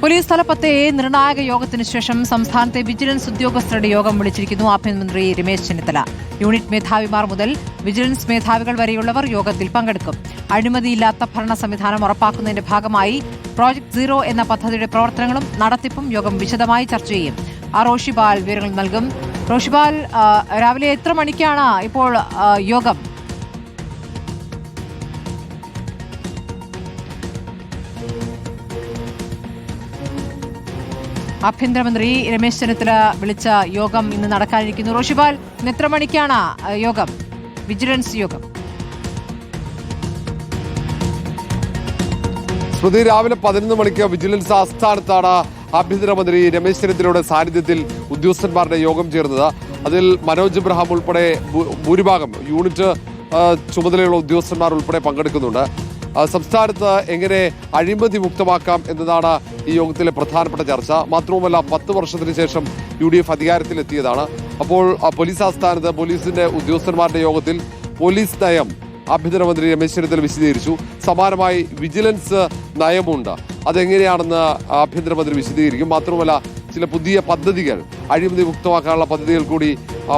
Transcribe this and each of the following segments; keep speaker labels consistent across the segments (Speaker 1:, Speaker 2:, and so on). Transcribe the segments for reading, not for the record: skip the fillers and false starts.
Speaker 1: Police തലപ്പത്തെ നിർണായക യോഗത്തിന് ശേഷം സംസ്ഥാനത്തെ വിജിലൻസ് ഉദ്യോഗസ്ഥരുടെ യോഗം വിളിച്ചിരിക്കുന്നു ആഭ്യന്തരമന്ത്രി രമേശ് ചെന്നിത്തല. യൂണിറ്റ് മേധാവിമാർ മുതൽ വിജിലൻസ് മേധാവികൾ വരെയുള്ളവർ യോഗത്തിൽ പങ്കെടുക്കും. അഴിമതിയില്ലാത്ത ഭരണ സംവിധാനം ഉറപ്പാക്കുന്നതിന്റെ ഭാഗമായി പ്രോജക്ട് സീറോ എന്ന പദ്ധതിയുടെ പ്രവർത്തനങ്ങളും നടത്തിപ്പും യോഗം വിശദമായി ചർച്ച ചെയ്യും. റോഷിപാൽ വിവരങ്ങൾ നൽകും. റോഷിപാൽ, രാവിലെ എത്ര മണിക്കാണ് ഇപ്പോൾ യോഗം? ആഭ്യന്തരമന്ത്രി രമേശ് ചെന്നിത്തല വിളിച്ച യോഗം ഇന്ന് നടക്കാനിരിക്കുന്നു. റോഷിപാൽ, ഇന്ന് എത്ര മണിക്കാണ് യോഗം, വിജിലൻസ് യോഗം?
Speaker 2: സ്മൃതി, രാവിലെ 11 മണിക്ക് വിജിലൻസ് ആസ്ഥാനത്താണ് ആഭ്യന്തരമന്ത്രി രമേശ് ചെന്നിത്തലയുടെ സാന്നിധ്യത്തിൽ ഉദ്യോഗസ്ഥന്മാരുടെ യോഗം ചേർന്നത്. അതിൽ മനോജ് എബ്രഹാം ഉൾപ്പെടെ ഭൂരിഭാഗം യൂണിറ്റ് ചുമതലയുള്ള ഉദ്യോഗസ്ഥന്മാർ ഉൾപ്പെടെ പങ്കെടുക്കുന്നുണ്ട്. സംസ്ഥാനത്ത് എങ്ങനെ അഴിമതി മുക്തമാക്കാം എന്നതാണ് ഈ യോഗത്തിലെ പ്രധാനപ്പെട്ട ചർച്ച. മാത്രവുമല്ല, 10 വർഷത്തിന് ശേഷം UDF അധികാരത്തിലെത്തിയതാണ്. അപ്പോൾ പോലീസ് ആസ്ഥാനത്ത് പോലീസിന്റെ ഉദ്യോഗസ്ഥന്മാരുടെ യോഗത്തിൽ പോലീസ് നയം ആഭ്യന്തരമന്ത്രി രമേശ് ചെന്നിത്തല വിശദീകരിച്ചു. സമാനമായി വിജിലൻസ് നയമുണ്ട്, അതെങ്ങനെയാണെന്ന് ആഭ്യന്തരമന്ത്രി വിശദീകരിക്കും. മാത്രമല്ല, ചില പുതിയ പദ്ധതികൾ, അഴിമതി മുക്തമാക്കാനുള്ള പദ്ധതികൾ കൂടി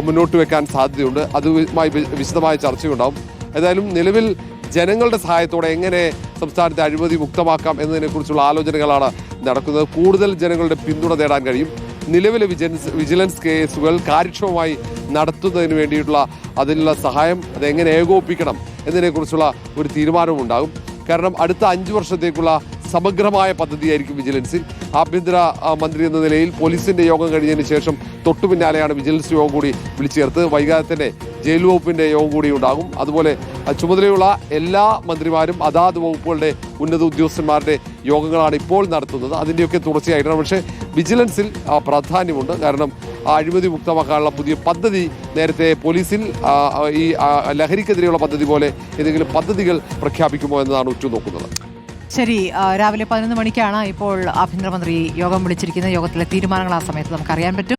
Speaker 2: മുന്നോട്ട് വെക്കാൻ സാധ്യതയുണ്ട്. അതുമായി വിശദമായ ചർച്ചയുണ്ടാവും. ഏതായാലും നിലവിൽ ജനങ്ങളുടെ സഹായത്തോടെ എങ്ങനെ സംസ്ഥാനത്തെ അഴിമതി മുക്തമാക്കാം എന്നതിനെക്കുറിച്ചുള്ള ആലോചനകളാണ് നടക്കുന്നത്. കൂടുതൽ ജനങ്ങളുടെ പിന്തുണ നേടാൻ കഴിയും. നിലവിലെ വിജിലൻസ് കേസുകൾ കാര്യക്ഷമമായി നടത്തുന്നതിന് വേണ്ടിയിട്ടുള്ള അതിനുള്ള സഹായം അതെങ്ങനെ ഏകോപിപ്പിക്കണം എന്നതിനെക്കുറിച്ചുള്ള ഒരു തീരുമാനവും ഉണ്ടാകും. കാരണം അടുത്ത 5 വർഷത്തേക്കുള്ള സമഗ്രമായ പദ്ധതിയായിരിക്കും വിജിലൻസിൽ. ആഭ്യന്തര മന്ത്രി എന്ന നിലയിൽ പോലീസിന്റെ യോഗം കഴിഞ്ഞതിന് ശേഷം തൊട്ടു പിന്നാലെയാണ് വിജിലൻസ് യോഗം കൂടി വിളിച്ചു ചേർത്തത്. വൈകാതെ തന്നെ ജയിൽ വകുപ്പിന്റെ യോഗം കൂടി ഉണ്ടാകും. അതുപോലെ ചുമതലയുള്ള എല്ലാ മന്ത്രിമാരും അതാത് വകുപ്പുകളുടെ ഉന്നത ഉദ്യോഗസ്ഥന്മാരുടെ യോഗങ്ങളാണ് ഇപ്പോൾ നടത്തുന്നത്. അതിൻ്റെയൊക്കെ തുടർച്ചയായിട്ടാണ്. പക്ഷേ വിജിലൻസിൽ പ്രാധാന്യമുണ്ട്. കാരണം അഴിമതി മുക്തമാക്കാനുള്ള പുതിയ പദ്ധതി നേരത്തെ പോലീസിൽ ഈ ലഹരിക്കെതിരെയുള്ള പദ്ധതി പോലെ ഏതെങ്കിലും പദ്ധതികൾ പ്രഖ്യാപിക്കുമോ എന്നതാണ് ഉറ്റുനോക്കുന്നത്.
Speaker 1: ശരി, രാവിലെ 11 മണിക്കാണ് ഇപ്പോൾ ആഭ്യന്തരമന്ത്രി യോഗം വിളിച്ചിരിക്കുന്നത്. യോഗത്തിലെ തീരുമാനങ്ങൾ ആ സമയത്ത് നമുക്കറിയാൻ പറ്റും.